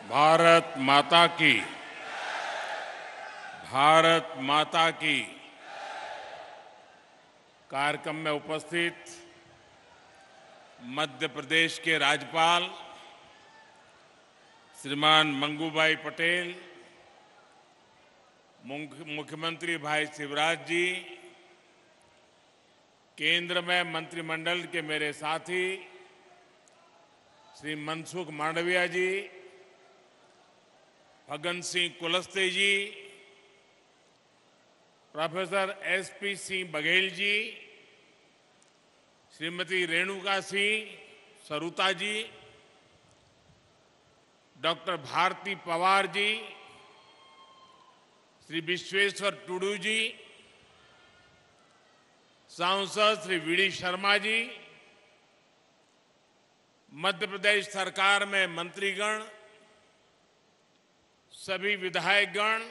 भारत माता की। भारत माता की। कार्यक्रम में उपस्थित मध्य प्रदेश के राज्यपाल श्रीमान मंगूभाई पटेल, मुख्यमंत्री भाई शिवराज जी, केंद्र में मंत्रिमंडल के मेरे साथी श्री मनसुख मांडविया जी, फग्गन सिंह कुलस्ते जी, प्रोफेसर एसपी सिंह बघेल जी, श्रीमती रेणुका सिंह सरुता जी, डॉक्टर भारती पवार जी, श्री विश्वेश्वर टुडू जी, सांसद श्री वीडी शर्मा जी, मध्य प्रदेश सरकार में मंत्रीगण, सभी विधायकगण,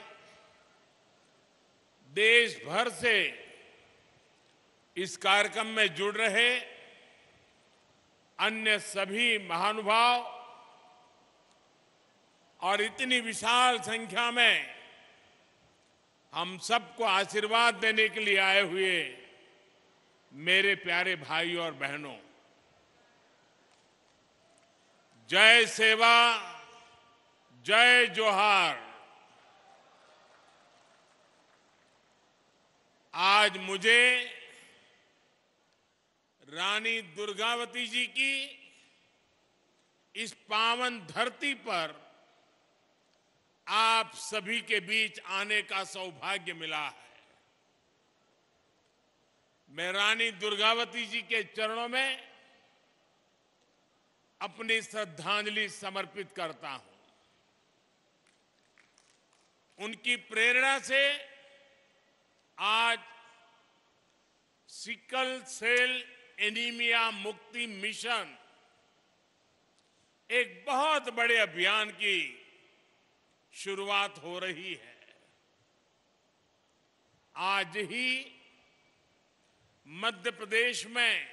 देश भर से इस कार्यक्रम में जुड़ रहे अन्य सभी महानुभाव और इतनी विशाल संख्या में हम सबको आशीर्वाद देने के लिए आए हुए मेरे प्यारे भाई और बहनों, जय सेवा, जय जोहार। आज मुझे रानी दुर्गावती जी की इस पावन धरती पर आप सभी के बीच आने का सौभाग्य मिला है। मैं रानी दुर्गावती जी के चरणों में अपनी श्रद्धांजलि समर्पित करता हूं। उनकी प्रेरणा से आज सिकल सेल एनीमिया मुक्ति मिशन एक बहुत बड़े अभियान की शुरुआत हो रही है। आज ही मध्य प्रदेश में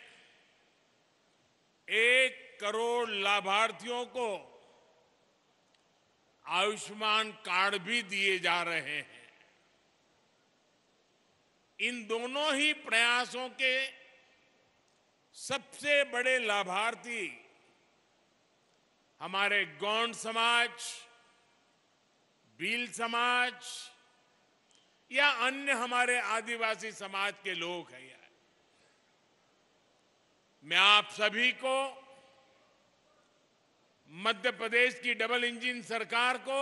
1 करोड़ लाभार्थियों को आयुष्मान कार्ड भी दिए जा रहे हैं। इन दोनों ही प्रयासों के सबसे बड़े लाभार्थी हमारे गौंड समाज, भील समाज या अन्य हमारे आदिवासी समाज के लोग हैं। मैं आप सभी को, मध्य प्रदेश की डबल इंजन सरकार को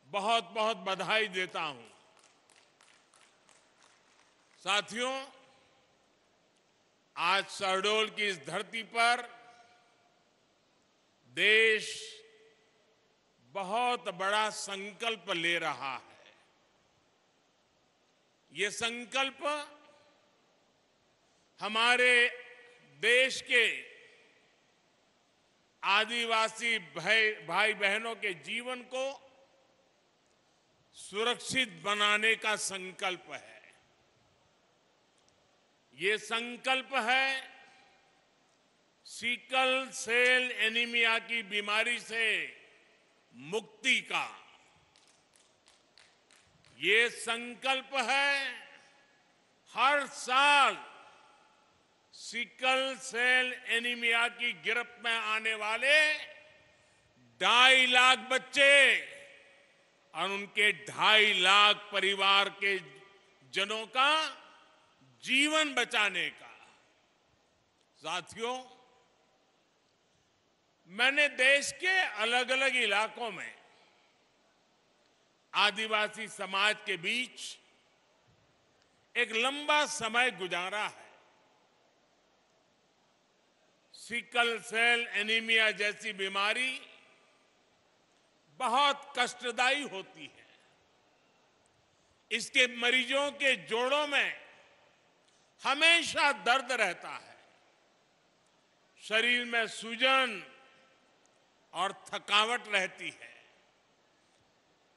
बहुत बहुत बधाई देता हूं। साथियों, आज शहडोल की इस धरती पर देश बहुत बड़ा संकल्प ले रहा है। ये संकल्प हमारे देश के आदिवासी भाई बहनों के जीवन को सुरक्षित बनाने का संकल्प है। ये संकल्प है सिकल सेल एनीमिया की बीमारी से मुक्ति का। ये संकल्प है हर साल सिकल सेल एनीमिया की गिरफ्त में आने वाले 2.5 लाख बच्चे और उनके 2.5 लाख परिवार के जनों का जीवन बचाने का। साथियों, मैंने देश के अलग अलग इलाकों में आदिवासी समाज के बीच एक लंबा समय गुजारा है। सिकल सेल एनीमिया जैसी बीमारी बहुत कष्टदायी होती है। इसके मरीजों के जोड़ों में हमेशा दर्द रहता है। शरीर में सूजन और थकावट रहती है।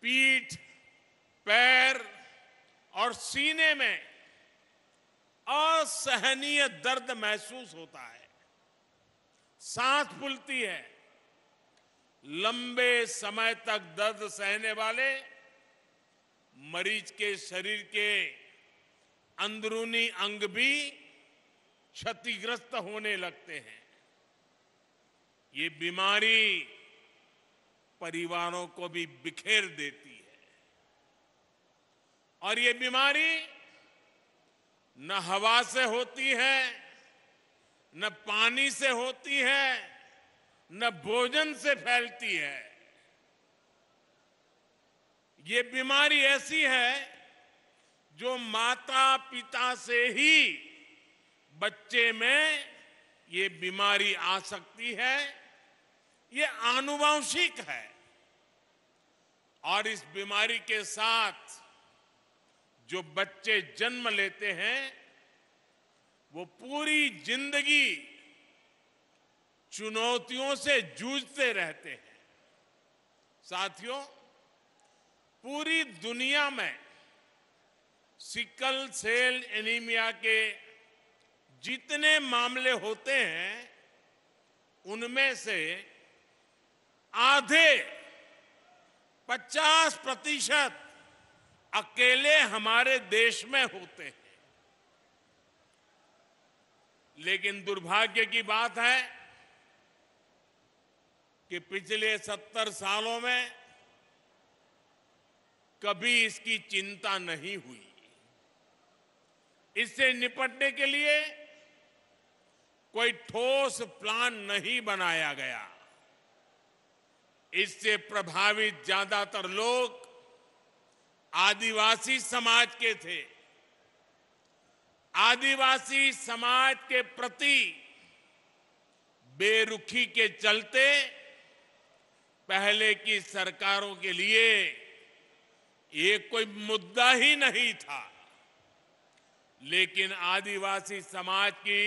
पीठ, पैर और सीने में असहनीय दर्द महसूस होता है। सांस फूलती है, लंबे समय तक दर्द सहने वाले मरीज के शरीर के अंदरूनी अंग भी क्षतिग्रस्त होने लगते हैं। ये बीमारी परिवारों को भी बिखेर देती है और ये बीमारी न हवा से होती है, न पानी से होती है, न भोजन से फैलती है। ये बीमारी ऐसी है जो माता पिता से ही बच्चे में ये बीमारी आ सकती है। ये आनुवंशिक है और इस बीमारी के साथ जो बच्चे जन्म लेते हैं वो पूरी जिंदगी चुनौतियों से जूझते रहते हैं। साथियों, पूरी दुनिया में सिकल सेल एनीमिया के जितने मामले होते हैं उनमें से आधे 50% अकेले हमारे देश में होते हैं। लेकिन दुर्भाग्य की बात है कि पिछले 70 सालों में कभी इसकी चिंता नहीं हुई। इससे निपटने के लिए कोई ठोस प्लान नहीं बनाया गया। इससे प्रभावित ज्यादातर लोग आदिवासी समाज के थे। आदिवासी समाज के प्रति बेरुखी के चलते पहले की सरकारों के लिए ये कोई मुद्दा ही नहीं था। लेकिन आदिवासी समाज की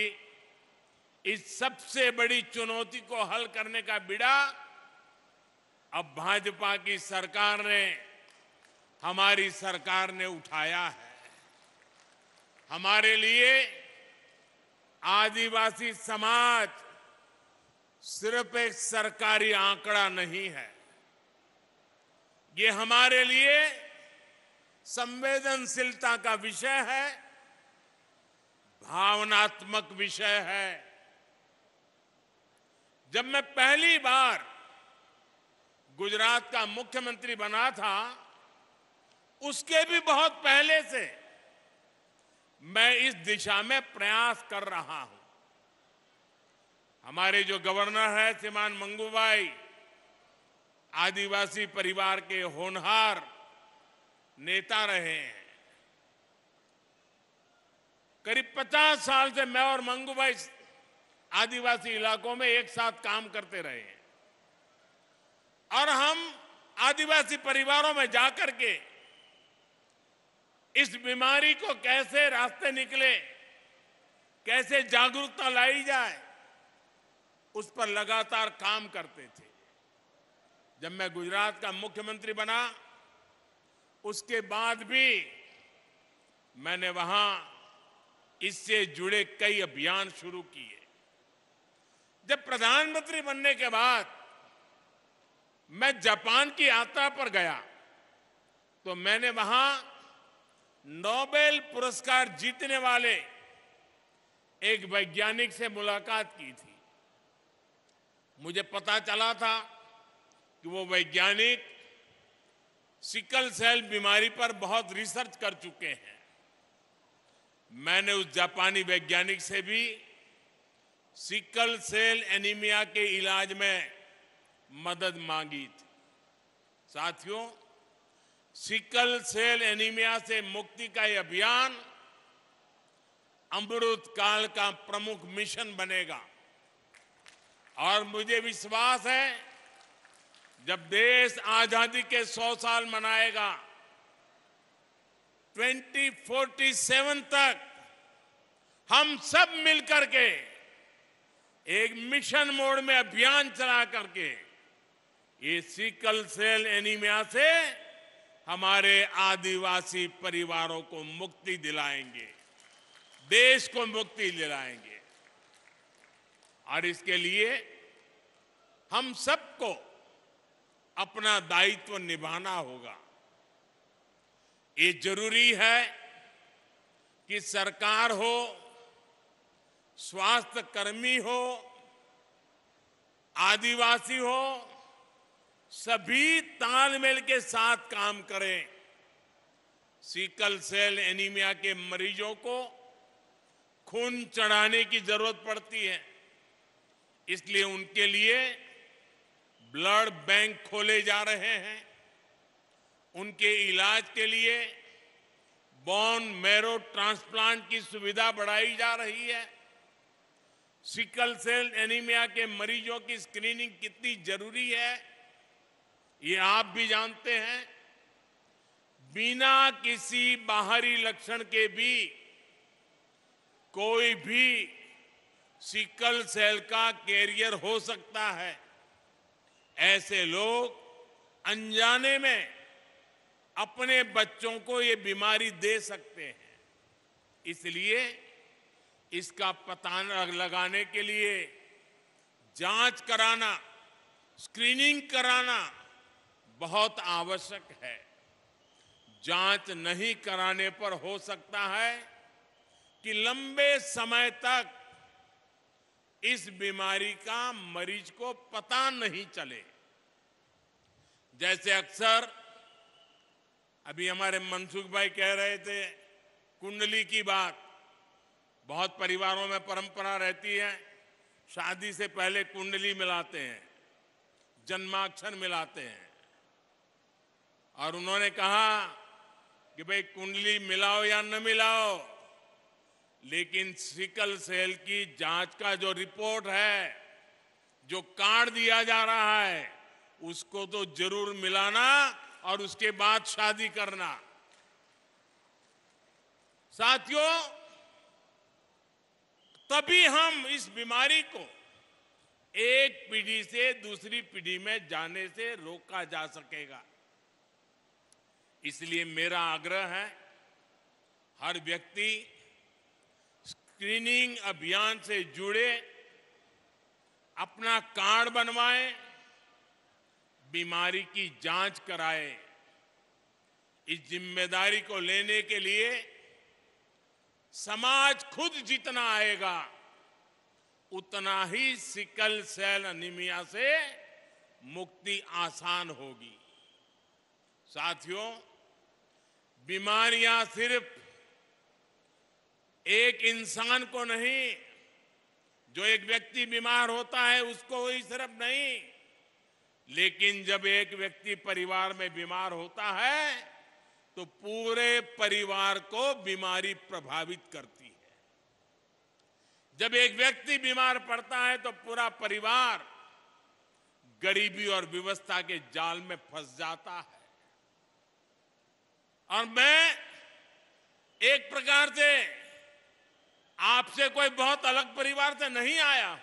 इस सबसे बड़ी चुनौती को हल करने का बीड़ा अब भाजपा की सरकार ने, हमारी सरकार ने उठाया है। हमारे लिए आदिवासी समाज सिर्फ एक सरकारी आंकड़ा नहीं है, ये हमारे लिए संवेदनशीलता का विषय है, भावनात्मक विषय है। जब मैं पहली बार गुजरात का मुख्यमंत्री बना था, उसके भी बहुत पहले से मैं इस दिशा में प्रयास कर रहा हूं। हमारे जो गवर्नर है श्रीमान मंगूभाई, आदिवासी परिवार के होनहार नेता रहे हैं। करीब 50 साल से मैं और मंगूभाई आदिवासी इलाकों में एक साथ काम करते रहे हैं और हम आदिवासी परिवारों में जाकर के इस बीमारी को कैसे रास्ते निकले, कैसे जागरूकता लाई जाए, उस पर लगातार काम करते थे। जब मैं गुजरात का मुख्यमंत्री बना, उसके बाद भी मैंने वहां इससे जुड़े कई अभियान शुरू किए। जब प्रधानमंत्री बनने के बाद मैं जापान की यात्रा पर गया तो मैंने वहां नोबेल पुरस्कार जीतने वाले एक वैज्ञानिक से मुलाकात की थी। मुझे पता चला था कि वो वैज्ञानिक सिकल सेल बीमारी पर बहुत रिसर्च कर चुके हैं। मैंने उस जापानी वैज्ञानिक से भी सिकल सेल एनीमिया के इलाज में मदद मांगी थी। साथियों, सिकल सेल एनीमिया से मुक्ति का यह अभियान अमृत काल का प्रमुख मिशन बनेगा और मुझे विश्वास है जब देश आजादी के 100 साल मनाएगा, 2047 तक हम सब मिलकर के एक मिशन मोड में अभियान चला करके ये सिकल सेल एनीमिया से हमारे आदिवासी परिवारों को मुक्ति दिलाएंगे, देश को मुक्ति दिलाएंगे। और इसके लिए हम सबको अपना दायित्व निभाना होगा। ये जरूरी है कि सरकार हो, स्वास्थ्य कर्मी हो, आदिवासी हो, सभी तालमेल के साथ काम करें। सिकल सेल एनीमिया के मरीजों को खून चढ़ाने की जरूरत पड़ती है, इसलिए उनके लिए ब्लड बैंक खोले जा रहे हैं। उनके इलाज के लिए बोन मैरो ट्रांसप्लांट की सुविधा बढ़ाई जा रही है। सिकल सेल एनीमिया के मरीजों की स्क्रीनिंग कितनी जरूरी है, ये आप भी जानते हैं। बिना किसी बाहरी लक्षण के भी कोई भी सिकल सेल का कैरियर हो सकता है। ऐसे लोग अनजाने में अपने बच्चों को ये बीमारी दे सकते हैं। इसलिए इसका पता लगाने के लिए जांच कराना, स्क्रीनिंग कराना बहुत आवश्यक है। जांच नहीं कराने पर हो सकता है कि लंबे समय तक इस बीमारी का मरीज को पता नहीं चले। जैसे अक्सर अभी हमारे मनसुख भाई कह रहे थे, कुंडली की बात। बहुत परिवारों में परंपरा रहती है, शादी से पहले कुंडली मिलाते हैं, जन्माक्षर मिलाते हैं। और उन्होंने कहा कि भाई कुंडली मिलाओ या न मिलाओ, लेकिन सिकल सेल की जांच का जो रिपोर्ट है, जो कार्ड दिया जा रहा है, उसको तो जरूर मिलाना और उसके बाद शादी करना। साथियों, तभी हम इस बीमारी को एक पीढ़ी से दूसरी पीढ़ी में जाने से रोका जा सकेगा। इसलिए मेरा आग्रह है, हर व्यक्ति स्क्रीनिंग अभियान से जुड़े, अपना कार्ड बनवाए, बीमारी की जांच कराए। इस जिम्मेदारी को लेने के लिए समाज खुद जितना आएगा, उतना ही सिकल सेल एनीमिया से मुक्ति आसान होगी। साथियों, बीमारियां सिर्फ एक इंसान को नहीं, जो एक व्यक्ति बीमार होता है उसको ही सिर्फ नहीं, लेकिन जब एक व्यक्ति परिवार में बीमार होता है तो पूरे परिवार को बीमारी प्रभावित करती है। जब एक व्यक्ति बीमार पड़ता है तो पूरा परिवार गरीबी और विवशता के जाल में फंस जाता है। और मैं एक प्रकार से आपसे कोई बहुत अलग परिवार से नहीं आया,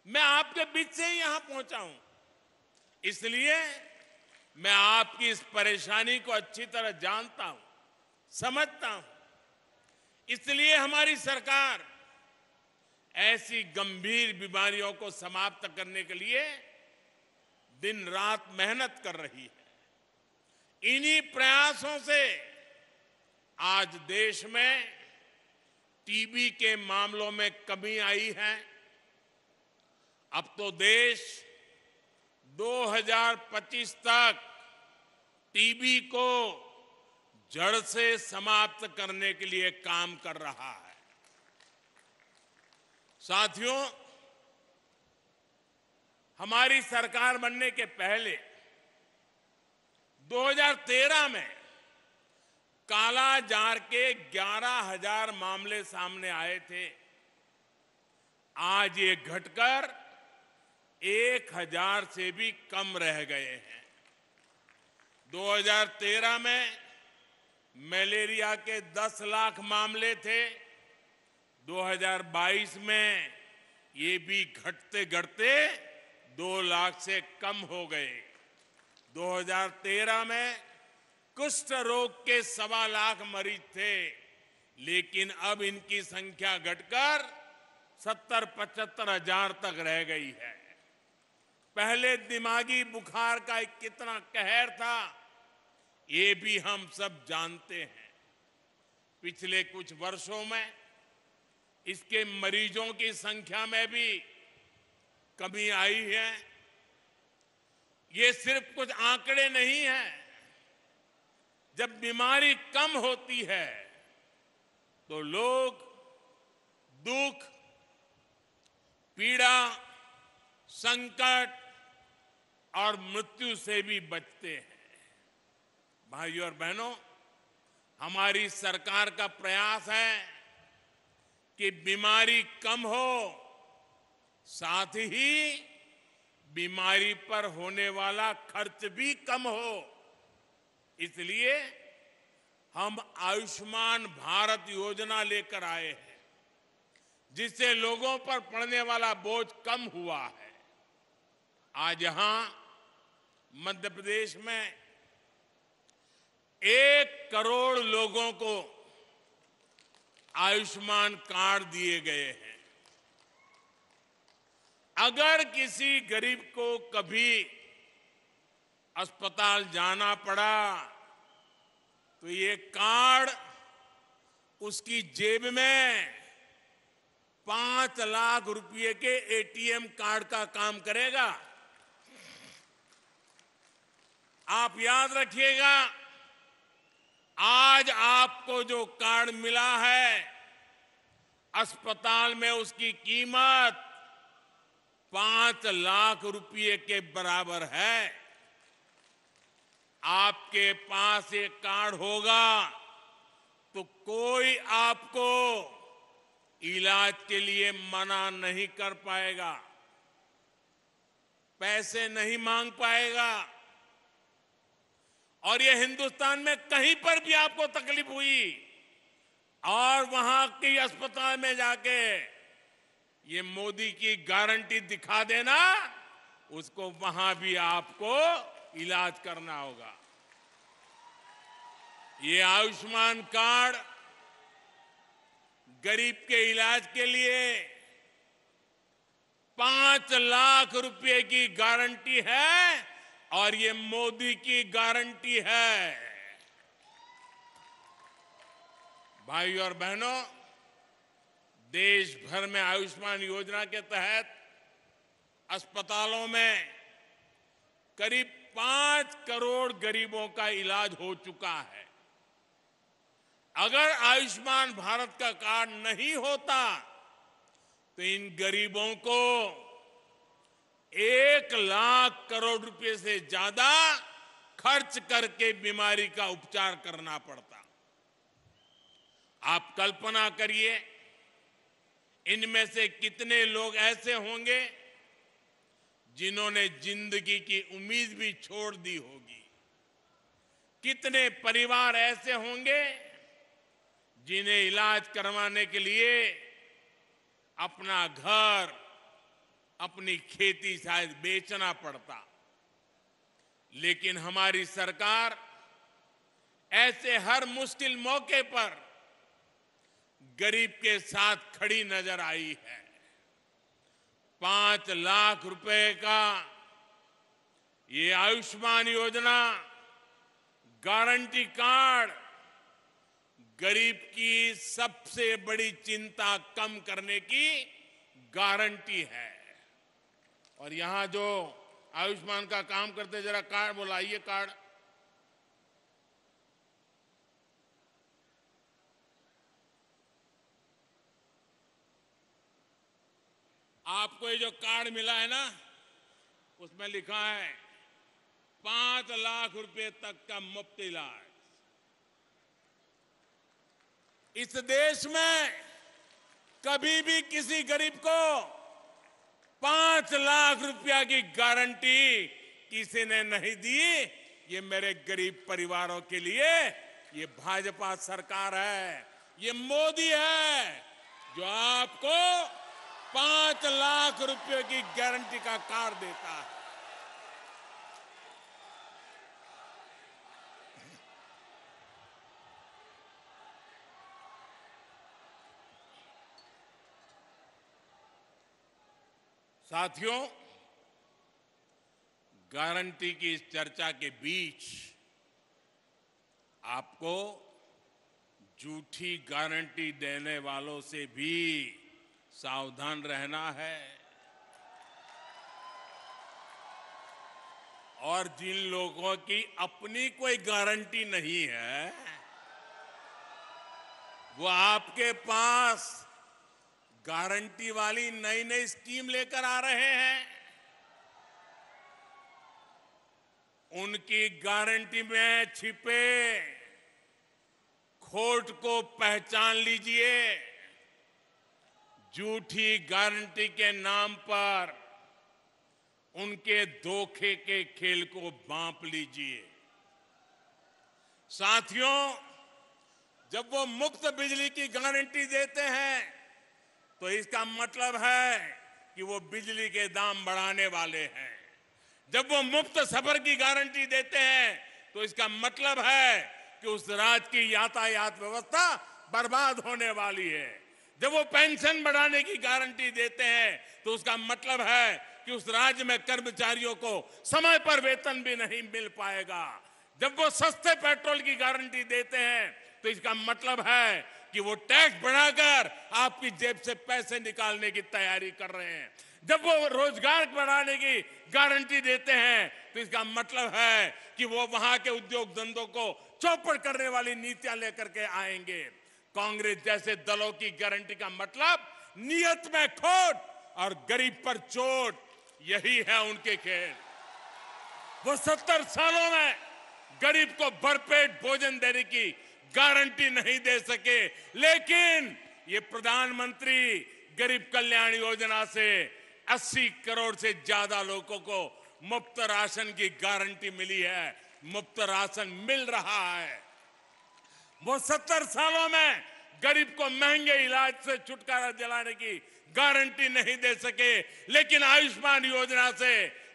मैं आपके बीच से ही यहां पहुंचा हूं। इसलिए मैं आपकी इस परेशानी को अच्छी तरह जानता हूं, समझता हूं। इसलिए हमारी सरकार ऐसी गंभीर बीमारियों को समाप्त करने के लिए दिन रात मेहनत कर रही है। इन्हीं प्रयासों से आज देश में टीबी के मामलों में कमी आई है। अब तो देश 2025 तक टीबी को जड़ से समाप्त करने के लिए काम कर रहा है। साथियों, हमारी सरकार बनने के पहले 2013 में काला जार के 11,000 मामले सामने आए थे। आज ये घटकर 1,000 से भी कम रह गए हैं। 2013 में मलेरिया के 10 लाख मामले थे। 2022 में ये भी घटते घटते 2 लाख से कम हो गए। 2013 में कुष्ठ रोग के 1.25 लाख मरीज थे, लेकिन अब इनकी संख्या घटकर 70-75 हजार तक रह गई है। पहले दिमागी बुखार का एक कितना कहर था, ये भी हम सब जानते हैं। पिछले कुछ वर्षों में इसके मरीजों की संख्या में भी कमी आई है। ये सिर्फ कुछ आंकड़े नहीं हैं। जब बीमारी कम होती है तो लोग दुख, पीड़ा, संकट और मृत्यु से भी बचते हैं। भाइयों और बहनों, हमारी सरकार का प्रयास है कि बीमारी कम हो, साथ ही बीमारी पर होने वाला खर्च भी कम हो। इसलिए हम आयुष्मान भारत योजना लेकर आए हैं, जिससे लोगों पर पड़ने वाला बोझ कम हुआ है। आज यहां मध्य प्रदेश में 1 करोड़ लोगों को आयुष्मान कार्ड दिए गए हैं। अगर किसी गरीब को कभी अस्पताल जाना पड़ा तो ये कार्ड उसकी जेब में 5 लाख रुपए के एटीएम कार्ड का काम करेगा। आप याद रखिएगा, आज आपको जो कार्ड मिला है, अस्पताल में उसकी कीमत 5 लाख रुपए के बराबर है। आपके पास ये कार्ड होगा तो कोई आपको इलाज के लिए मना नहीं कर पाएगा, पैसे नहीं मांग पाएगा। और ये हिंदुस्तान में कहीं पर भी आपको तकलीफ हुई और वहां के अस्पताल में जाके ये मोदी की गारंटी दिखा देना, उसको वहां भी आपको इलाज करना होगा। ये आयुष्मान कार्ड गरीब के इलाज के लिए 5 लाख रुपए की गारंटी है और ये मोदी की गारंटी है। भाइयों और बहनों, देश भर में आयुष्मान योजना के तहत अस्पतालों में करीब 5 करोड़ गरीबों का इलाज हो चुका है। अगर आयुष्मान भारत का कार्ड नहीं होता तो इन गरीबों को 1 लाख करोड़ रुपए से ज्यादा खर्च करके बीमारी का उपचार करना पड़ता। आप कल्पना करिए, इनमें से कितने लोग ऐसे होंगे जिन्होंने जिंदगी की उम्मीद भी छोड़ दी होगी। कितने परिवार ऐसे होंगे जिन्हें इलाज करवाने के लिए अपना घर, अपनी खेती शायद बेचना पड़ता। लेकिन हमारी सरकार ऐसे हर मुश्किल मौके पर गरीब के साथ खड़ी नजर आई है। 5 लाख रुपए का ये आयुष्मान योजना गारंटी कार्ड गरीब की सबसे बड़ी चिंता कम करने की गारंटी है। और यहां जो आयुष्मान का काम करते, जरा कार्ड बुलाइए। कार्ड आपको ये जो कार्ड मिला है ना, उसमें लिखा है 5 लाख रुपए तक का मुफ्त इलाज। इस देश में कभी भी किसी गरीब को 5 लाख रुपया की गारंटी किसी ने नहीं दी। ये मेरे गरीब परिवारों के लिए ये भाजपा सरकार है, ये मोदी है जो आपको 5 लाख रुपए की गारंटी का कार्ड देता है। साथियों, गारंटी की इस चर्चा के बीच आपको झूठी गारंटी देने वालों से भी सावधान रहना है। और जिन लोगों की अपनी कोई गारंटी नहीं है, वो आपके पास गारंटी वाली नई नई स्कीम लेकर आ रहे हैं। उनकी गारंटी में छिपे खोट को पहचान लीजिए। झूठी गारंटी के नाम पर उनके धोखे के खेल को भांप लीजिए। साथियों, जब वो मुफ्त बिजली की गारंटी देते हैं तो इसका मतलब है कि वो बिजली के दाम बढ़ाने वाले हैं। जब वो मुफ्त सफर की गारंटी देते हैं तो इसका मतलब है कि उस राज्य की यातायात व्यवस्था बर्बाद होने वाली है। जब वो पेंशन बढ़ाने की गारंटी देते हैं तो उसका मतलब है कि उस राज्य में कर्मचारियों को समय पर वेतन भी नहीं मिल पाएगा। जब वो सस्ते पेट्रोल की गारंटी देते हैं तो इसका मतलब है कि वो टैक्स बढ़ाकर आपकी जेब से पैसे निकालने की तैयारी कर रहे हैं। जब वो रोजगार बढ़ाने की गारंटी देते हैं तो इसका मतलब है कि वो वहां के उद्योग धंधों को चौपट करने वाली नीतियां लेकर के आएंगे। कांग्रेस जैसे दलों की गारंटी का मतलब नियत में खोट और गरीब पर चोट, यही है उनके खेल। वो 70 सालों में गरीब को भरपेट भोजन देने की गारंटी नहीं दे सके, लेकिन ये प्रधानमंत्री गरीब कल्याण योजना से 80 करोड़ से ज्यादा लोगों को मुफ्त राशन की गारंटी मिली है। मुफ्त राशन मिल रहा है। वो 70 सालों में गरीब को महंगे इलाज से छुटकारा दिलाने की गारंटी नहीं दे सके, लेकिन आयुष्मान योजना से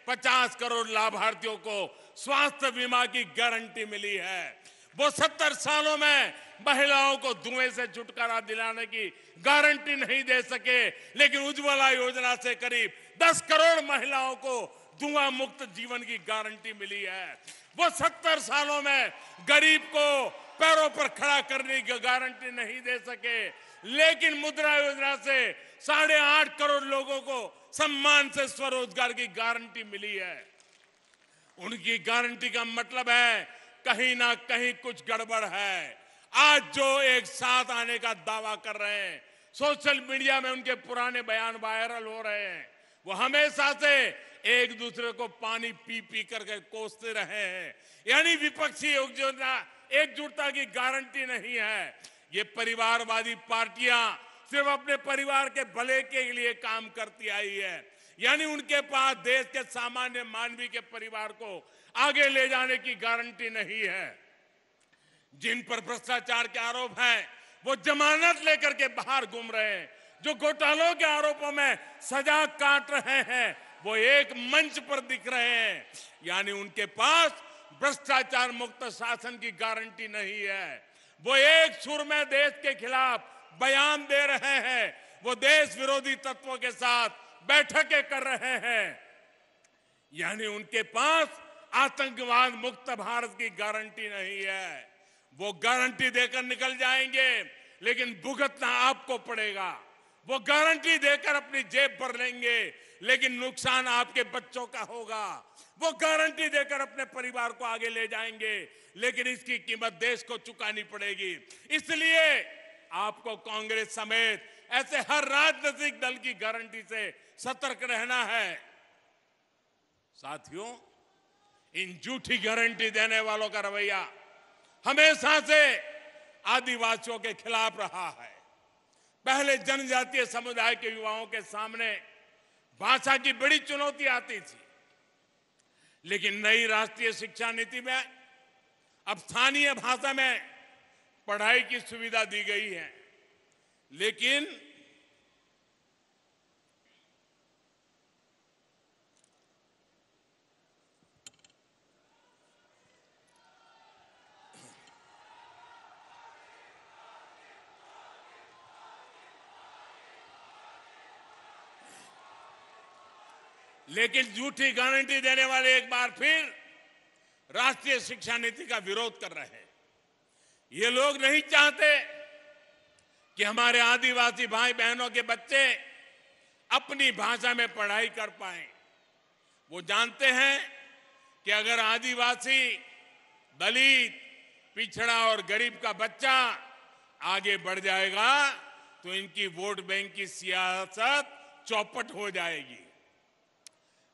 50 करोड़ लाभार्थियों को स्वास्थ्य बीमा की गारंटी मिली है। वो 70 सालों में महिलाओं को धुएं से छुटकारा दिलाने की गारंटी नहीं दे सके, लेकिन उज्ज्वला योजना से करीब 10 करोड़ महिलाओं को धुआं मुक्त जीवन की गारंटी मिली है। वो 70 सालों में गरीब को पैरों पर खड़ा करने की गारंटी नहीं दे सके, लेकिन मुद्रा योजना से 8.5 करोड़ लोगों को सम्मान से स्वरोजगार की गारंटी मिली है। उनकी गारंटी का मतलब है कहीं ना कहीं कुछ गड़बड़ है। आज जो एक साथ आने का दावा कर रहे हैं, सोशल मीडिया में उनके पुराने बयान वायरल हो रहे हैं। वो हमेशा से एक दूसरे को पानी पी पी करके कोसते रहे हैं। यानी विपक्षी एकजुटता की गारंटी नहीं है। ये परिवारवादी पार्टियां सिर्फ अपने परिवार के भले के लिए काम करती आई है। यानी उनके पास देश के सामान्य मानवीय के परिवार को आगे ले जाने की गारंटी नहीं है। जिन पर भ्रष्टाचार के आरोप हैं, वो जमानत लेकर के बाहर घूम रहे हैं। जो घोटालों के आरोपों में सजा काट रहे हैं, वो एक मंच पर दिख रहे हैं। यानी उनके पास भ्रष्टाचार मुक्त शासन की गारंटी नहीं है। वो एक सुर में देश के खिलाफ बयान दे रहे हैं। वो देश विरोधी तत्वों के साथ बैठकें कर रहे हैं। यानी उनके पास आतंकवाद मुक्त भारत की गारंटी नहीं है। वो गारंटी देकर निकल जाएंगे, लेकिन भुगतना आपको पड़ेगा। वो गारंटी देकर अपनी जेब भर लेंगे, लेकिन नुकसान आपके बच्चों का होगा। वो गारंटी देकर अपने परिवार को आगे ले जाएंगे, लेकिन इसकी कीमत देश को चुकानी पड़ेगी। इसलिए आपको कांग्रेस समेत ऐसे हर राजनीतिक दल की गारंटी से सतर्क रहना है। साथियों, इन झूठी गारंटी देने वालों का रवैया हमेशा से आदिवासियों के खिलाफ रहा है। पहले जनजातीय समुदाय के युवाओं के सामने भाषा की बड़ी चुनौती आती थी, लेकिन नई राष्ट्रीय शिक्षा नीति में अब स्थानीय भाषा में पढ़ाई की सुविधा दी गई है। लेकिन लेकिन झूठी गारंटी देने वाले एक बार फिर राष्ट्रीय शिक्षा नीति का विरोध कर रहे हैं। ये लोग नहीं चाहते कि हमारे आदिवासी भाई बहनों के बच्चे अपनी भाषा में पढ़ाई कर पाएं। वो जानते हैं कि अगर आदिवासी, दलित, पिछड़ा और गरीब का बच्चा आगे बढ़ जाएगा तो इनकी वोट बैंक की सियासत चौपट हो जाएगी।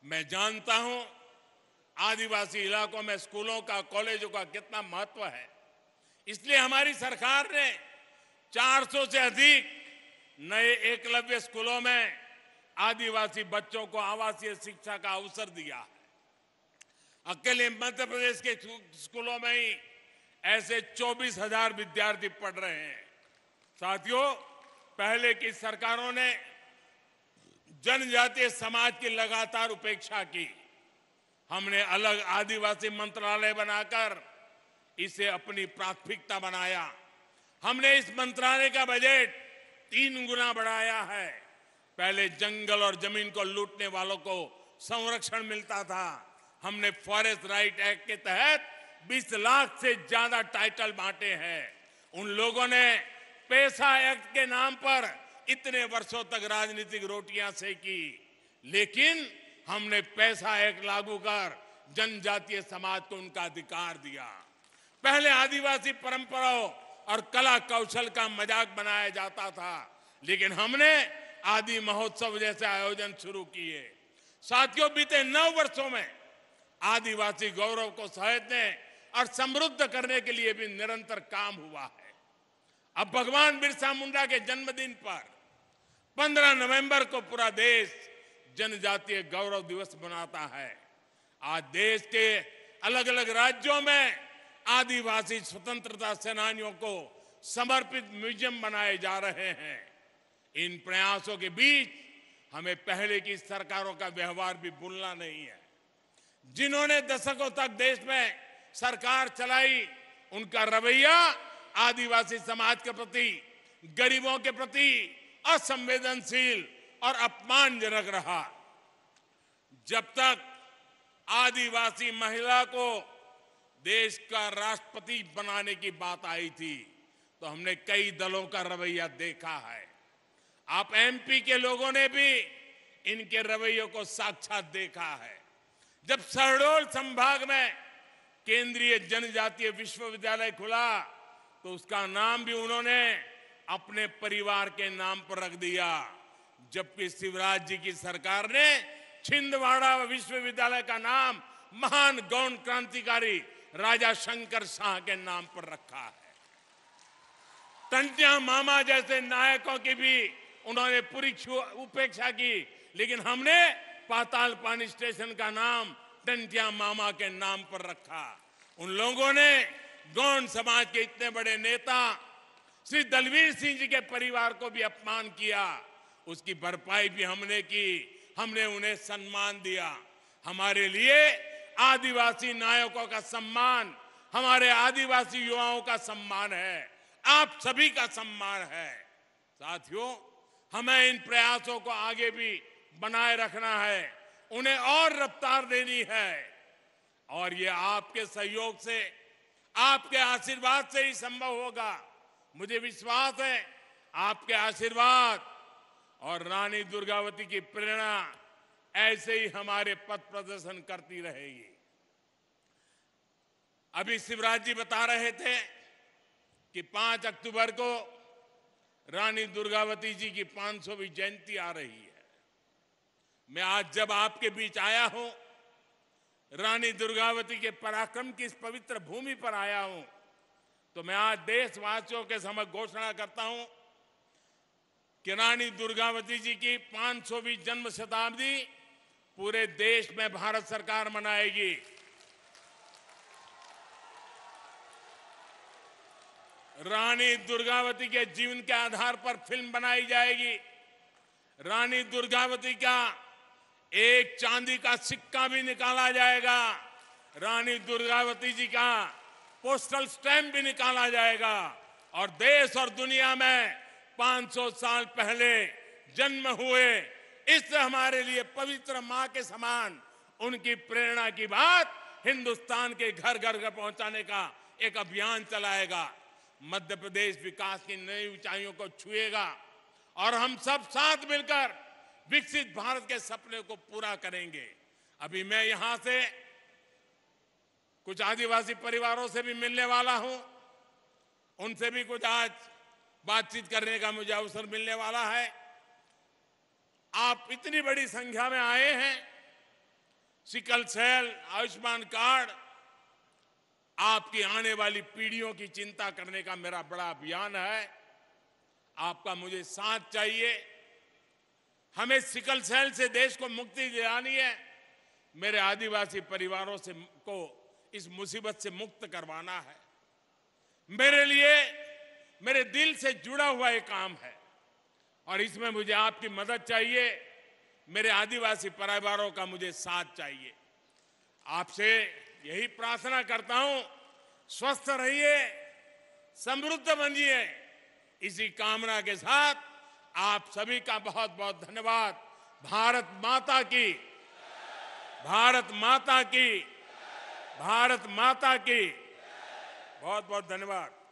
मैं जानता हूं आदिवासी इलाकों में स्कूलों का, कॉलेजों का कितना महत्व है। इसलिए हमारी सरकार ने 400 से अधिक नए एकलव्य स्कूलों में आदिवासी बच्चों को आवासीय शिक्षा का अवसर दिया है। अकेले मध्य प्रदेश के स्कूलों में ही ऐसे 24,000 विद्यार्थी पढ़ रहे हैं। साथियों, पहले की सरकारों ने जनजातीय समाज की लगातार उपेक्षा की। हमने अलग आदिवासी मंत्रालय बनाकर इसे अपनी प्राथमिकता बनाया। हमने इस मंत्रालय का बजट 3 गुना बढ़ाया है। पहले जंगल और जमीन को लूटने वालों को संरक्षण मिलता था। हमने फॉरेस्ट राइट एक्ट के तहत 20 लाख से ज्यादा टाइटल बांटे हैं। उन लोगों ने पैसा एक्ट के नाम पर इतने वर्षों तक राजनीतिक रोटियां सेकी, लेकिन हमने पैसा एक्ट लागू कर जनजातीय समाज को उनका अधिकार दिया। पहले आदिवासी परंपराओं और कला कौशल का मजाक बनाया जाता था, लेकिन हमने आदि महोत्सव जैसे आयोजन शुरू किए। साथियों, बीते 9 वर्षों में आदिवासी गौरव को सहेजने और समृद्ध करने के लिए भी निरंतर काम हुआ है। अब भगवान बिरसा मुंडा के जन्मदिन पर 15 नवंबर को पूरा देश जनजातीय गौरव दिवस मनाता है। आज देश के अलग अलग राज्यों में आदिवासी स्वतंत्रता सेनानियों को समर्पित म्यूजियम बनाए जा रहे हैं। इन प्रयासों के बीच हमें पहले की सरकारों का व्यवहार भी भूलना नहीं है। जिन्होंने दशकों तक देश में सरकार चलाई, उनका रवैया आदिवासी समाज के प्रति, गरीबों के प्रति असंवेदनशील और अपमानजनक रहा। जब तक आदिवासी महिला को देश का राष्ट्रपति बनाने की बात आई थी तो हमने कई दलों का रवैया देखा है। आप एमपी के लोगों ने भी इनके रवैयों को साक्षात देखा है। जब शहडोल संभाग में केंद्रीय जनजातीय विश्वविद्यालय खुला तो उसका नाम भी उन्होंने अपने परिवार के नाम पर रख दिया, जबकि शिवराज जी की सरकार ने छिंदवाड़ा विश्वविद्यालय का नाम महान गौण क्रांतिकारी राजा शंकर शाह के नाम पर रखा है। टंटिया मामा जैसे नायकों की भी उन्होंने पूरी उपेक्षा की, लेकिन हमने पाताल पानी स्टेशन का नाम टंटिया मामा के नाम पर रखा। उन लोगों ने गौंड समाज के इतने बड़े नेता श्री दलवीर सिंह जी के परिवार को भी अपमान किया, उसकी भरपाई भी हमने की। हमने उन्हें सम्मान दिया। हमारे लिए आदिवासी नायकों का सम्मान हमारे आदिवासी युवाओं का सम्मान है, आप सभी का सम्मान है। साथियों, हमें इन प्रयासों को आगे भी बनाए रखना है, उन्हें और रफ्तार देनी है, और ये आपके सहयोग से, आपके आशीर्वाद से ही संभव होगा। मुझे विश्वास है आपके आशीर्वाद और रानी दुर्गावती की प्रेरणा ऐसे ही हमारे पथ प्रदर्शन करती रहेगी। अभी शिवराज जी बता रहे थे कि 5 अक्टूबर को रानी दुर्गावती जी की 500वीं जयंती आ रही है। मैं आज जब आपके बीच आया हूं, रानी दुर्गावती के पराक्रम की इस पवित्र भूमि पर आया हूं, तो मैं आज देशवासियों के समक्ष घोषणा करता हूं कि रानी दुर्गावती जी की 500वीं जन्म शताब्दी पूरे देश में भारत सरकार मनाएगी। रानी दुर्गावती के जीवन के आधार पर फिल्म बनाई जाएगी। रानी दुर्गावती का एक चांदी का सिक्का भी निकाला जाएगा। रानी दुर्गावती जी का पोस्टल स्टैंप भी निकाला जाएगा और देश और दुनिया में 500 साल पहले जन्म हुए इस हमारे लिए पवित्र मां के समान उनकी प्रेरणा की बात हिंदुस्तान के घर घर घर पहुंचाने का एक अभियान चलाएगा। मध्य प्रदेश विकास की नई ऊंचाइयों को छुएगा और हम सब साथ मिलकर विकसित भारत के सपने को पूरा करेंगे। अभी मैं यहां से कुछ आदिवासी परिवारों से भी मिलने वाला हूं, उनसे भी कुछ आज बातचीत करने का मुझे अवसर मिलने वाला है। आप इतनी बड़ी संख्या में आए हैं। सिकल सेल, आयुष्मान कार्ड, आपकी आने वाली पीढ़ियों की चिंता करने का मेरा बड़ा अभियान है। आपका मुझे साथ चाहिए। हमें सिकल सेल से देश को मुक्ति दिलानी है। मेरे आदिवासी परिवारों से को इस मुसीबत से मुक्त करवाना है। मेरे लिए मेरे दिल से जुड़ा हुआ एक काम है और इसमें मुझे आपकी मदद चाहिए। मेरे आदिवासी परिवारों का मुझे साथ चाहिए। आपसे यही प्रार्थना करता हूं, स्वस्थ रहिए, समृद्ध बनिए। इसी कामना के साथ आप सभी का बहुत बहुत धन्यवाद। भारत माता की, भारत माता की, भारत माता की बहुत बहुत धन्यवाद।